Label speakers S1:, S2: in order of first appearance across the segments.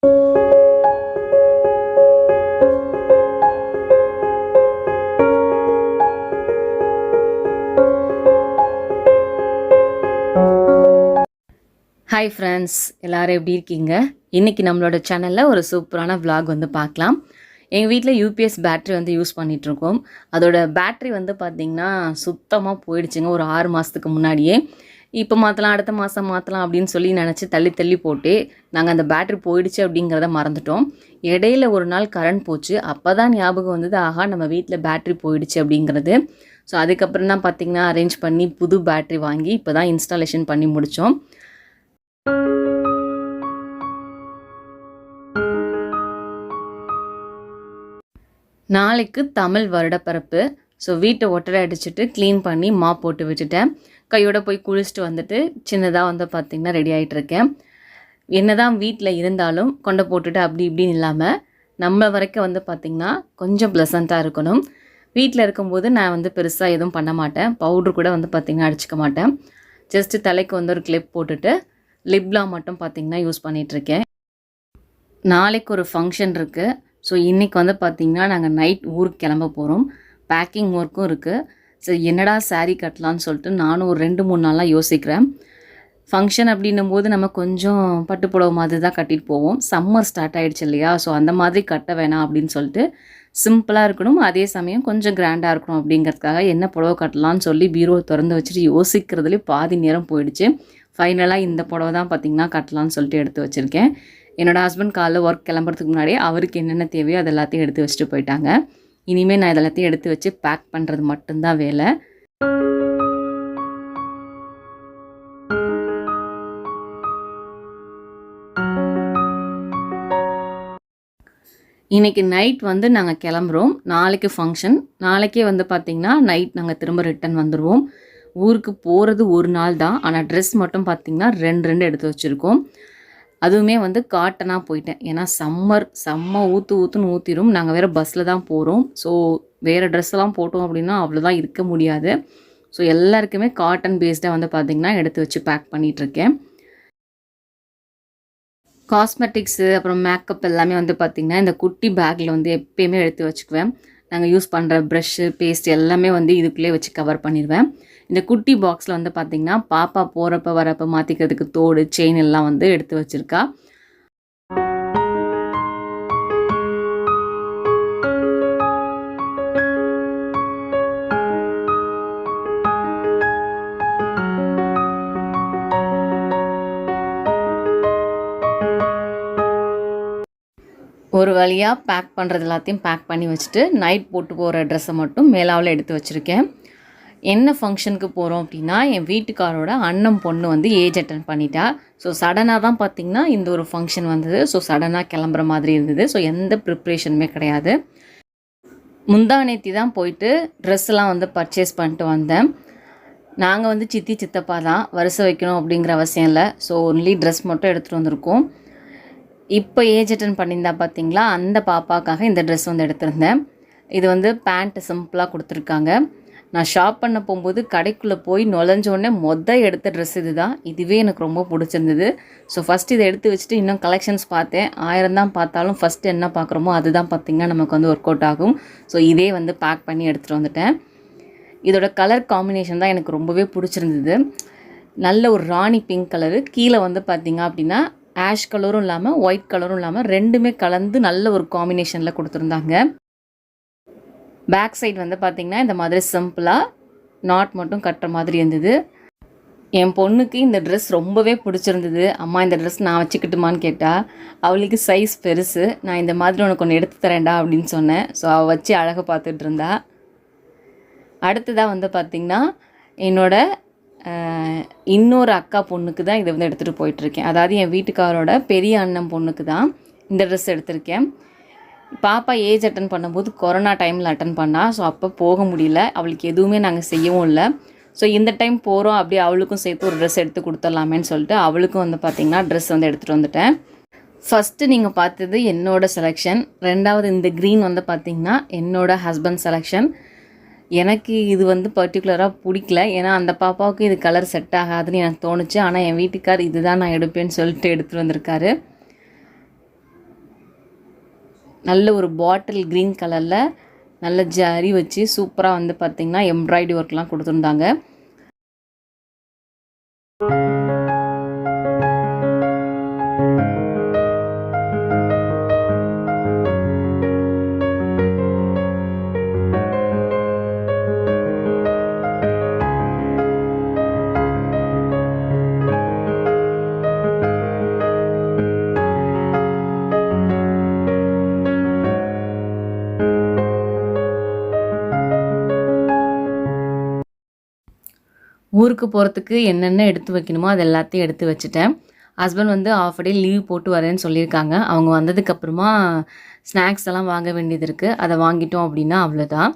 S1: Hi friends, எல்லோரும் எப்படி இருக்கீங்க? இன்றைக்கி நம்மளோட சேனலில் ஒரு சூப்பரான vlog வந்து பார்க்கலாம். எங்கள் வீட்டில் யூபிஎஸ் பேட்ரி வந்து யூஸ் பண்ணிகிட்ருக்கோம். அதோட பேட்ரி வந்து பார்த்திங்கன்னா சுத்தமாக போயிடுச்சுங்க ஒரு 6 மாதத்துக்கு முன்னாடியே. இப்போ மாற்றலாம், அடுத்த மாதம் மாற்றலாம் அப்படின்னு சொல்லி நினச்சி தள்ளி தள்ளி போட்டு நாங்கள் அந்த பேட்ரி போயிடுச்சு அப்படிங்கிறத மறந்துட்டோம். இடையில ஒரு நாள் கரண்ட் போச்சு. அப்போ தான் ஞாபகம் வந்தது, ஆஹா நம்ம வீட்டில் பேட்ரி போயிடுச்சு அப்படிங்கிறது. ஸோ அதுக்கப்புறம் தான் பார்த்திங்கன்னா அரேஞ்ச் பண்ணி புது பேட்ரி வாங்கி இப்போ தான் இன்ஸ்டாலேஷன் பண்ணி முடித்தோம். நாளைக்கு தமிழ் வருடப்பிறப்பு. ஸோ வீட்டை ஒட்டடை அடிச்சுட்டு க்ளீன் பண்ணி மாப் போட்டு விட்டுட்டேன். கையோட போய் குளிச்சுட்டு வந்துட்டு சின்னதாக வந்து பார்த்திங்கன்னா ரெடி ஆகிட்டுருக்கேன். என்ன தான் வீட்டில் இருந்தாலும் கொண்டை போட்டுட்டு அப்படி இப்படின்னு இல்லாமல் நம்ம வரைக்கும் வந்து பார்த்திங்கன்னா கொஞ்சம் ப்ளசண்ட்டாக இருக்கணும். வீட்டில் இருக்கும்போது நான் வந்து பெருசாக எதுவும் பண்ண மாட்டேன். பவுட்ரு கூட வந்து பார்த்திங்கன்னா அடிச்சுக்க மாட்டேன். ஜஸ்ட்டு தலைக்கு வந்து ஒரு கிளிப் போட்டுட்டு லிப்லாம் மட்டும் பார்த்திங்கன்னா யூஸ் பண்ணிகிட்ருக்கேன். நாளைக்கு ஒரு ஃபங்க்ஷன் இருக்குது. ஸோ இன்றைக்கி வந்து பார்த்திங்கன்னா நாங்கள் நைட் ஊருக்கு கிளம்ப போகிறோம். பேக்கிங் ஒர்க்கும் இருக்குது. ஸோ என்னடா சாரீ கட்டலான்னு சொல்லிட்டு நானும் ஒரு 2-3 நாளாக யோசிக்கிறேன். ஃபங்க்ஷன் அப்படின்னும் போது நம்ம கொஞ்சம் பட்டு புடவை மாதிரி தான் கட்டிட்டு போவோம். சம்மர் ஸ்டார்ட் ஆகிடுச்சு இல்லையா? ஸோ அந்த மாதிரி கட்ட வேணாம் அப்படின்னு சொல்லிட்டு சிம்பிளாக இருக்கணும், அதே சமயம் கொஞ்சம் கிராண்டாக இருக்கணும் அப்படிங்கிறதுக்காக என்ன புடவை கட்டலான்னு சொல்லி பீரோவை திறந்து வச்சுட்டு யோசிக்கிறதுலேயே பாதி நேரம் போயிடுச்சு. ஃபைனலாக இந்த புடவை தான் பார்த்திங்கன்னா கட்டலான்னு சொல்லிட்டு எடுத்து வச்சுருக்கேன். என்னோடய ஹஸ்பண்ட் காலைல ஒர்க் கிளம்புறதுக்கு முன்னாடியே அவருக்கு என்னென்ன தேவையோ அது எல்லாத்தையும் எடுத்து வச்சுட்டு போயிட்டாங்க. இனிமேல் நான் இதெல்லாத்தையும் எடுத்து வச்சு பேக் பண்ணுறது மட்டும்தான் வேலை. இன்றைக்கி நைட் வந்து நாங்கள் கிளம்புறோம். நாளைக்கு ஃபங்க்ஷன். நாளைக்கே வந்து பார்த்திங்கன்னா நைட் நாங்கள் திரும்ப ரிட்டன் வந்துடுவோம். ஊருக்கு போகிறது ஒரு நாள் தான், ஆனால் ட்ரெஸ் மட்டும் பார்த்திங்கன்னா 2 எடுத்து வச்சுருக்கோம். அதுவுமே வந்து காட்டனாக போயிட்டேன். ஏன்னா செம்ம ஊற்றுன்னு ஊற்றிடும். நாங்கள் வேறு பஸ்ஸில் தான் போகிறோம். ஸோ வேறு ட்ரெஸ்ஸெல்லாம் போட்டோம் அப்படின்னா அவ்வளோதான் இருக்க முடியாது. ஸோ எல்லாருக்குமே காட்டன் பேஸ்டாக வந்து பார்த்திங்கன்னா எடுத்து வச்சு பேக் பண்ணிகிட்ருக்கேன். காஸ்மெட்டிக்ஸு அப்புறம் மேக்கப் எல்லாமே வந்து பார்த்திங்கன்னா இந்த குட்டி பேக்கில் வந்து எப்பயுமே எடுத்து வச்சுக்குவேன். நாங்கள் யூஸ் பண்ணுற ப்ரஷ்ஷு, பேஸ்ட் எல்லாமே வந்து இதுக்குள்ளே வச்சு கவர் பண்ணிடுவேன். இந்த குட்டி பாக்ஸில் வந்து பார்த்திங்கன்னா பாப்பா போகிறப்ப வரப்போ மாற்றிக்கிறதுக்கு தோடு, செயின் எல்லாம் வந்து எடுத்து வச்சுருக்கா. ஒரு வழியாக பேக் பண்ணுறது எல்லாத்தையும் பேக் பண்ணி வச்சுட்டு நைட் போட்டு போகிற ட்ரெஸ்ஸை மட்டும் மேலாவில் எடுத்து வச்சுருக்கேன். என்ன ஃபங்க்ஷனுக்கு போகிறோம் அப்படின்னா என் வீட்டுக்காரோட அண்ணன் பொண்ணு வந்து ஏஜ் அட்டன் பண்ணிட்டா. ஸோ சடனாக தான் பார்த்திங்கன்னா இந்த ஒரு ஃபங்க்ஷன் வந்தது. ஸோ சடனாக கிளம்புற மாதிரி இருந்தது. ஸோ எந்த ப்ரிப்ரேஷனுமே கிடையாது. முந்தானேத்தி தான் போயிட்டு ட்ரெஸ்ஸெல்லாம் வந்து பர்ச்சேஸ் பண்ணிட்டு வந்தேன். நாங்கள் வந்து சித்தி சித்தப்பா தான், வரிசை வைக்கணும் அப்படிங்கிற அவசியம் இல்லை. ஸோ ஒன்லி ட்ரெஸ் மட்டும் எடுத்துகிட்டு வந்திருக்கோம். இப்போ ஏஜ் அட்டன் பண்ணியிருந்தா பார்த்திங்களா, அந்த பாப்பாக்காக இந்த ட்ரெஸ் வந்து எடுத்திருந்தேன். இது வந்து பேண்ட்டு சிம்பிளாக கொடுத்துருக்காங்க. நான் ஷாப் பண்ண போகும்போது கடைக்குள்ளே போய் நுழைஞ்சோடனே எடுத்த ட்ரெஸ் இது தான். இதுவே எனக்கு ரொம்ப பிடிச்சிருந்தது. ஸோ ஃபஸ்ட்டு இதை எடுத்து வச்சுட்டு இன்னும் கலெக்ஷன்ஸ் பார்த்தேன். 1000 தான் பார்த்தாலும் ஃபஸ்ட்டு என்ன பார்க்குறோமோ அதுதான் பார்த்திங்கன்னா நமக்கு வந்து ஒர்க் அவுட் ஆகும். ஸோ இதே வந்து பேக் பண்ணி எடுத்துகிட்டு வந்துட்டேன். இதோட கலர் காம்பினேஷன் தான் எனக்கு ரொம்பவே பிடிச்சிருந்தது. நல்ல ஒரு ராணி பிங்க் கலரு, கீழே வந்து பார்த்திங்க அப்படின்னா ஆஷ் கலரும் இல்லாமல் ஒயிட் கலரும் இல்லாமல் 2மே கலந்து நல்ல ஒரு காம்பினேஷனில் கொடுத்துருந்தாங்க. பேக் சைடு வந்து பார்த்திங்கன்னா இந்த மாதிரி சிம்பிளாக நாட் மட்டும் கட்டுற மாதிரி இருந்தது. என் பொண்ணுக்கு இந்த ட்ரெஸ் ரொம்பவே பிடிச்சிருந்தது. அம்மா இந்த ட்ரெஸ் நான் வச்சுக்கிட்டுமான்னு கேட்டால், அவளுக்கு சைஸ் பெருசு, நான் இந்த மாதிரி உனக்கு ஒன்று எடுத்து தரேன்டா அப்படின்னு சொன்னேன். ஸோ அவள் வச்சு அழகாக பார்த்துட்டு இருந்தா. அடுத்ததாக வந்து பார்த்திங்கன்னா என்னோட இன்னொரு அக்கா பொண்ணுக்கு தான் இதை வந்து எடுத்துகிட்டு போயிட்டுருக்கேன். அதாவது என் வீட்டுக்காரோட பெரிய அண்ணன் பொண்ணுக்கு தான் இந்த ட்ரெஸ் எடுத்திருக்கேன். பாப்பா ஏஜ் அட்டன் பண்ணும்போது கொரோனா டைமில் அட்டன் பண்ணா. ஸோ அப்போ போக முடியல, அவளுக்கு எதுவுமே நாங்கள் செய்யவும் இல்லை. ஸோ இந்த டைம் போகிறோம், அப்படியே அவளுக்கும் சேர்த்து ஒரு ட்ரெஸ் எடுத்து கொடுத்துடலாமேன்னு சொல்லிட்டு அவளுக்கும் வந்து பார்த்திங்கன்னா ட்ரெஸ் வந்து எடுத்துகிட்டு வந்துட்டேன். ஃபஸ்ட்டு நீங்கள் பார்த்தது என்னோடய செலெக்ஷன். 2வது இந்த க்ரீன் வந்து பார்த்திங்கன்னா என்னோடய ஹஸ்பண்ட் செலெக்ஷன். எனக்கு இது வந்து பர்டிகுலராக பிடிக்கல, ஏன்னா அந்த பாப்பாவுக்கு இது கலர் செட் ஆகாதுன்னு எனக்கு தோணுச்சு. ஆனால் என் வீட்டுக்கார் இதுதான் நான் எடுப்பேன்னு சொல்லிட்டு எடுத்துகிட்டு வந்திருக்காரு. நல்ல ஒரு பாட்டில் க்ரீன் கலரில் நல்ல ஜரி வச்சு சூப்பராக வந்து பார்த்திங்கன்னா எம்ப்ராய்டரி ஒர்க்லாம் கொடுத்துருந்தாங்க. ஊருக்கு போகிறதுக்கு என்னென்ன எடுத்து வைக்கணுமோ அது எல்லாத்தையும் எடுத்து வச்சுட்டேன். ஹஸ்பண்ட் வந்து ஆஃப் டே லீவ் போட்டு வரேன்னு சொல்லியிருக்காங்க. அவங்க வந்ததுக்கப்புறமா ஸ்நாக்ஸ் எல்லாம் வாங்க வேண்டியது இருக்குது. அதை வாங்கிட்டோம் அப்படின்னா அவ்வளோதான்.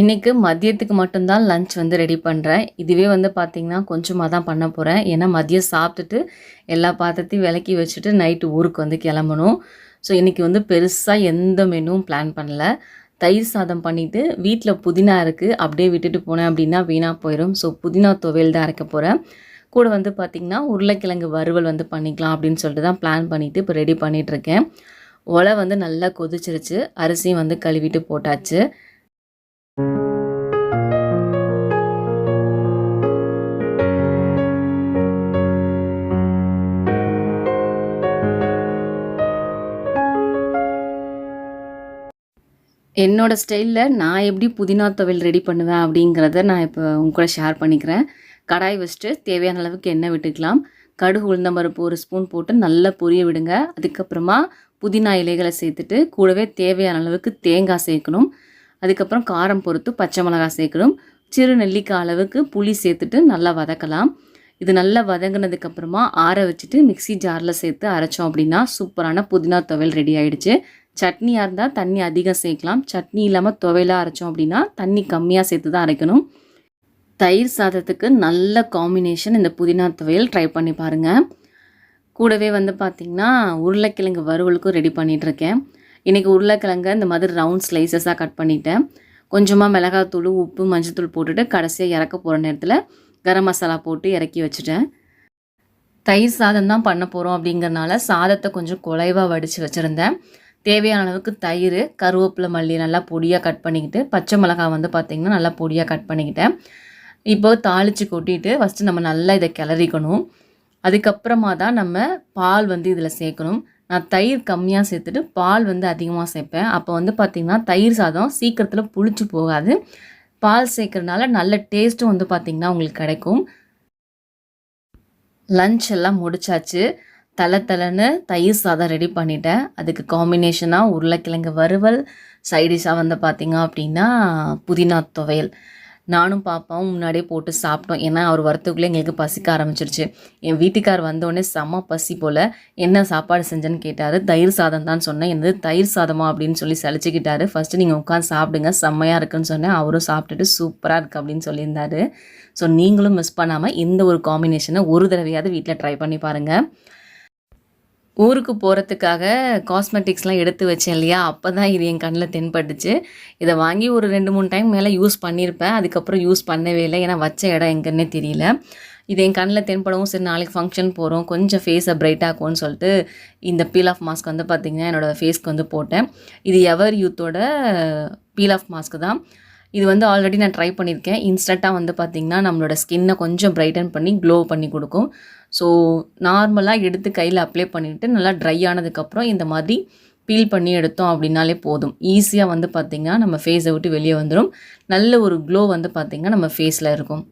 S1: இன்றைக்கி மதியத்துக்கு மட்டும்தான் லன்ச் வந்து ரெடி பண்ணுறேன். இதுவே வந்து பார்த்திங்கன்னா கொஞ்சமாக தான் பண்ண போகிறேன். ஏன்னா மதியம் சாப்பிட்டுட்டு எல்லா பாத்திரத்தையும் விளக்கி வச்சுட்டு நைட்டு ஊருக்கு வந்து கிளம்பணும். ஸோ இன்றைக்கி வந்து பெருசாக எந்த மெனுவும் பிளான் பண்ணல. தயிர் சாதம் பண்ணிவிட்டு வீட்டில் புதினா இருக்குது, அப்படியே விட்டுட்டு போனேன் அப்படின்னா வீணாக போயிடும். ஸோ புதினா துவையல் தான் அரைக்க போகிறேன். கூட வந்து பார்த்திங்கன்னா உருளைக்கிழங்கு வறுவல் வந்து பண்ணிக்கலாம் அப்படின்னு சொல்லிட்டு தான் பிளான் பண்ணிவிட்டு இப்போ ரெடி பண்ணிகிட்ருக்கேன். ஒலை வந்து நல்லா கொதிச்சிருச்சு. அரிசியும் வந்து கழுவிட்டு போட்டாச்சு. என்னோடய ஸ்டைலில் நான் எப்படி புதினா துவையல் ரெடி பண்ணுவேன் அப்படிங்கிறத நான் இப்போ உங்க கூட ஷேர் பண்ணிக்கிறேன். கடாய் வச்சுட்டு தேவையான அளவுக்கு எண்ணெய் விட்டுக்கலாம். கடுகு உளுந்தம்பருப்பு 1 ஸ்பூன் போட்டு நல்லா பொரிய விடுங்க. அதுக்கப்புறமா புதினா இலைகளை சேர்த்துட்டு கூடவே தேவையான அளவுக்கு தேங்காய் சேர்க்கணும். அதுக்கப்புறம் காரம் பொறுத்து பச்சை மிளகாய் சேர்க்கணும். சிறு நெல்லிக்காய் அளவுக்கு புளி சேர்த்துட்டு நல்லா வதக்கலாம். இது நல்லா வதங்கினதுக்கப்புறமா ஆற வச்சுட்டு மிக்சி ஜாரில் சேர்த்து அரைச்சோம் அப்படின்னா சூப்பரான புதினா துவையல் ரெடி ஆகிடுச்சு. சட்னியாக இருந்தால் தண்ணி அதிகம் சேர்க்கலாம். சட்னி இல்லாமல் துவையலாக அரைச்சோம் அப்படின்னா தண்ணி கம்மியாக சேர்த்து தான் அரைக்கணும். தயிர் சாதத்துக்கு நல்ல காம்பினேஷன் இந்த புதினா துவையல், ட்ரை பண்ணி பாருங்கள். கூடவே வந்து பார்த்திங்கன்னா உருளைக்கிழங்கு வறுவலுக்கும் ரெடி பண்ணிகிட்ருக்கேன். இன்றைக்கி உருளைக்கிழங்கை இந்த மாதிரி ரவுண்ட் ஸ்லைசஸாக கட் பண்ணிவிட்டேன். கொஞ்சமாக மிளகாத்தூள், உப்பு, மஞ்சத்தூள் போட்டுட்டு கடைசியாக இறக்க போகிற நேரத்தில் கரம் மசாலா போட்டு இறக்கி வச்சுட்டேன். தயிர் சாதம் தான் பண்ண போகிறோம் அப்படிங்கிறனால சாதத்தை கொஞ்சம் குலைவாக வடித்து வச்சுருந்தேன். தேவையான அளவுக்கு தயிர், கருவேப்பிலை, மல்லி நல்லா பொடியாக கட் பண்ணிக்கிட்டு, பச்சை மிளகாய் வந்து பார்த்திங்கன்னா நல்லா பொடியாக கட் பண்ணிக்கிட்டேன். இப்போ தாளித்து கொட்டிட்டு ஃபஸ்ட்டு நம்ம நல்லா இதை கிளறிக்கணும். அதுக்கப்புறமா தான் நம்ம பால் வந்து இதில் சேர்க்கணும். நான் தயிர் கம்மியாக சேர்த்துட்டு பால் வந்து அதிகமாக சேர்ப்பேன். அப்போ வந்து பார்த்திங்கன்னா தயிர் சாதம் சீக்கிரத்தில் புளிச்சு போகாது. பால் சேர்க்கறதுனால நல்ல டேஸ்ட்டும் வந்து பார்த்திங்கன்னா உங்களுக்கு கிடைக்கும். லன்ச் எல்லாம் முடிச்சாச்சு. தலை தயிர் சாதம் ரெடி பண்ணிட்டேன். அதுக்கு காம்பினேஷனாக உருளைக்கிழங்கு வறுவல், சைடிஷாக வந்து பார்த்திங்க அப்படின்னா புதினா துவையல். நானும் பாப்பாவும் முன்னாடியே போட்டு சாப்பிட்டோம். ஏன்னா அவர் வரத்துக்குள்ளே எங்களுக்கு பசிக்க ஆரம்பிச்சிருச்சு. என் வீட்டுக்கார் வந்தோடனே செம்ம பசி போல். என்ன சாப்பாடு செஞ்சேன்னு கேட்டார். தயிர் சாதம் தான் சொன்னேன். என்னது தயிர் சாதமா அப்படின்னு சொல்லி சலிச்சுக்கிட்டாரு. ஃபஸ்ட்டு நீங்கள் உட்காந்து சாப்பிடுங்க, செம்மையாக இருக்குன்னு சொன்னேன். அவரும் சாப்பிட்டுட்டு சூப்பராக இருக்குது அப்படின்னு சொல்லியிருந்தார். ஸோ நீங்களும் மிஸ் பண்ணாமல் இந்த ஒரு காம்பினேஷனை ஒரு தடவையாவது வீட்டில் ட்ரை பண்ணி பாருங்கள். ஊருக்கு போகிறதுக்காக காஸ்மெட்டிக்ஸ்லாம் எடுத்து வச்சேன் இல்லையா, அப்போ தான் இது என் கண்ணில் தென்பட்டுச்சு. இதை வாங்கி ஒரு 2-3 டைம் மேலே யூஸ் பண்ணியிருப்பேன். அதுக்கப்புறம் யூஸ் பண்ணவே இல்லை. ஏன்னா வச்ச இடம் எங்கன்னே தெரியல. இது என் கண்ணில் தென்படவும் சரி நாளைக்கு ஃபங்க்ஷன் போகிறோம், கொஞ்சம் ஃபேஸை பிரைட் ஆக்கும்னு சொல்லிட்டு இந்த பீல் ஆஃப் மாஸ்க் வந்து பார்த்திங்கன்னா என்னோடய ஃபேஸ்க்கு வந்து போட்டேன். இது எவர் யூத்தோட பீல் ஆஃப் மாஸ்க் தான். இது வந்து ஆல்ரெடி நான் ட்ரை பண்ணியிருக்கேன். இன்ஸ்டண்ட்டாக வந்து பார்த்திங்கன்னா நம்மளோட ஸ்கின்னை கொஞ்சம் பிரைட்டன் பண்ணி க்ளோ பண்ணி கொடுக்கும். ஸோ நார்மலாக எடுத்து கையில் அப்ளை பண்ணிவிட்டு நல்லா ட்ரை ஆனதுக்கப்புறம் இந்த மாதிரி பீல் பண்ணி எடுத்தோம் அப்படின்னாலே போதும். ஈஸியாக வந்து பார்த்திங்கன்னா நம்ம ஃபேஸை விட்டு வெளியே வந்துடும். நல்ல ஒரு க்ளோ வந்து பார்த்திங்கன்னா நம்ம ஃபேஸில் இருக்கும்.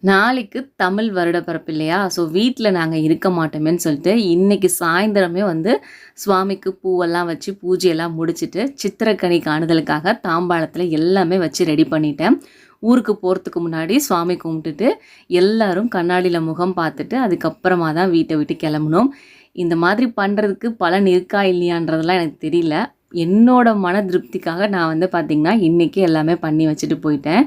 S1: நாளைக்கு தமிழ் வருடப்பிறப்பு இல்லையா, ஸோ வீட்டில் நாங்கள் இருக்க மாட்டோமேன்னு சொல்லிட்டு இன்றைக்கி சாயந்தரமே வந்து சுவாமிக்கு பூவெல்லாம் வச்சு பூஜையெல்லாம் முடிச்சுட்டு சித்திரக்கனி காணுதலுக்காக தாம்பாளத்தில் எல்லாமே வச்சு ரெடி பண்ணிட்டேன். ஊருக்கு போகிறதுக்கு முன்னாடி சுவாமி கும்பிட்டுட்டு எல்லோரும் கண்ணாடியில் முகம் பார்த்துட்டு அதுக்கப்புறமா தான் வீட்டை விட்டு கிளம்பணும். இந்த மாதிரி பண்ணுறதுக்கு பலன் இருக்கா இல்லையான்றதெல்லாம் எனக்கு தெரியல. என்னோட மன திருப்திக்காக நான் வந்து பார்த்திங்கன்னா இன்றைக்கி எல்லாமே பண்ணி வச்சுட்டு போயிட்டேன்.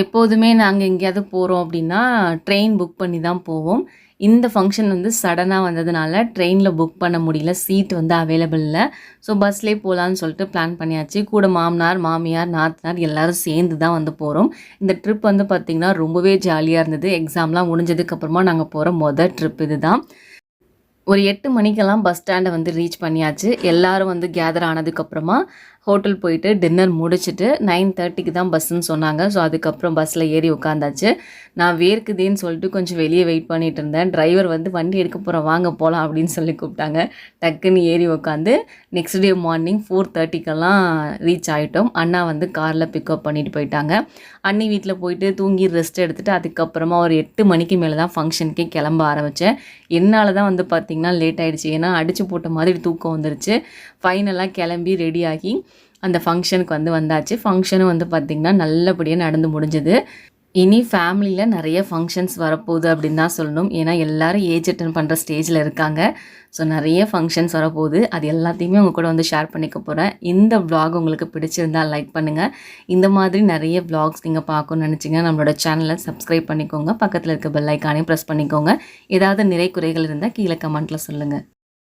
S1: எப்போதுமே நாங்கள் எங்கேயாவது போகிறோம் அப்படின்னா ட்ரெயின் புக் பண்ணி தான் போவோம். இந்த ஃபங்க்ஷன் வந்து சடனாக வந்ததுனால ட்ரெயினில் புக் பண்ண முடியல. சீட் வந்து அவைலபிள் இல்லை. ஸோ பஸ்லேயே போகலான்னு சொல்லிட்டு பிளான் பண்ணியாச்சு. கூட மாமனார், மாமியார், நாத்தனார் எல்லோரும் சேர்ந்து தான் வந்து போகிறோம். இந்த ட்ரிப் வந்து பார்த்திங்கன்னா ரொம்பவே ஜாலியாக இருந்தது. எக்ஸாம்லாம் முடிஞ்சதுக்கப்புறமா நாங்கள் போகிற மொதல் ட்ரிப் இது தான். ஒரு 8 மணிக்கெல்லாம் பஸ் ஸ்டாண்டை வந்து ரீச் பண்ணியாச்சு. எல்லோரும் வந்து கேதர் ஆனதுக்கப்புறமா ஹோட்டல் போயிட்டு டின்னர் முடிச்சுட்டு 9:30க்கு தான் பஸ்ஸுன்னு சொன்னாங்க. ஸோ அதுக்கப்புறம் பஸ்ஸில் ஏறி உட்காந்தாச்சு. நான் வேர்க்குதேன்னு சொல்லிட்டு கொஞ்சம் வெளியே வெயிட் பண்ணிகிட்டு இருந்தேன். டிரைவர் வந்து வண்டி எடுக்க போகிறோம் வாங்க போகலாம் அப்படின்னு சொல்லி கூப்பிட்டாங்க. டக்குன்னு ஏறி உட்காந்து நெக்ஸ்ட் டே மார்னிங் 4:30க்கெல்லாம் ரீச் ஆகிட்டோம். அண்ணா வந்து காரில் பிக்கப் பண்ணிட்டு போயிட்டாங்க. அண்ணி வீட்டில் போயிட்டு தூங்கி ரெஸ்ட் எடுத்துகிட்டு அதுக்கப்புறமா ஒரு 8 மணிக்கு மேலே தான் ஃபங்க்ஷனுக்கே கிளம்ப ஆரம்பித்தேன். என்னால் தான் வந்து பார்த்திங்கன்னா லேட் ஆகிடுச்சு. ஏன்னா அடித்து போட்ட மாதிரி தூக்கம் வந்துருச்சு. ஃபைனலாக கிளம்பி ரெடியாகி அந்த ஃபங்க்ஷனுக்கு வந்து வந்தாச்சு. ஃபங்க்ஷனும் வந்து பார்த்திங்கன்னா நல்லபடியாக நடந்து முடிஞ்சது. இனி ஃபேமிலியில் நிறைய ஃபங்க்ஷன்ஸ் வரப்போகுது அப்படின்னு தான் சொல்லணும். ஏன்னா எல்லோரும் ஏஜ் அட்டன் பண்ணுற ஸ்டேஜில் இருக்காங்க. ஸோ நிறைய ஃபங்க்ஷன்ஸ் வரப்போகுது. அது எல்லாத்தையுமே உங்கள் கூட வந்து ஷேர் பண்ணிக்க போகிறேன். இந்த vlog உங்களுக்கு பிடிச்சிருந்தால் லைக் பண்ணுங்கள். இந்த மாதிரி நிறைய vlogs நீங்கள் பார்க்கணும்னு நினச்சிங்கன்னா நம்மளோட சேனலை சப்ஸ்கிரைப் பண்ணிக்கோங்க. பக்கத்தில் இருக்க பெல் ஐக்கானையும் ப்ரெஸ் பண்ணிக்கோங்க. ஏதாவது நிறை குறைகள் இருந்தால் கீழே கமெண்ட்டில் சொல்லுங்கள்.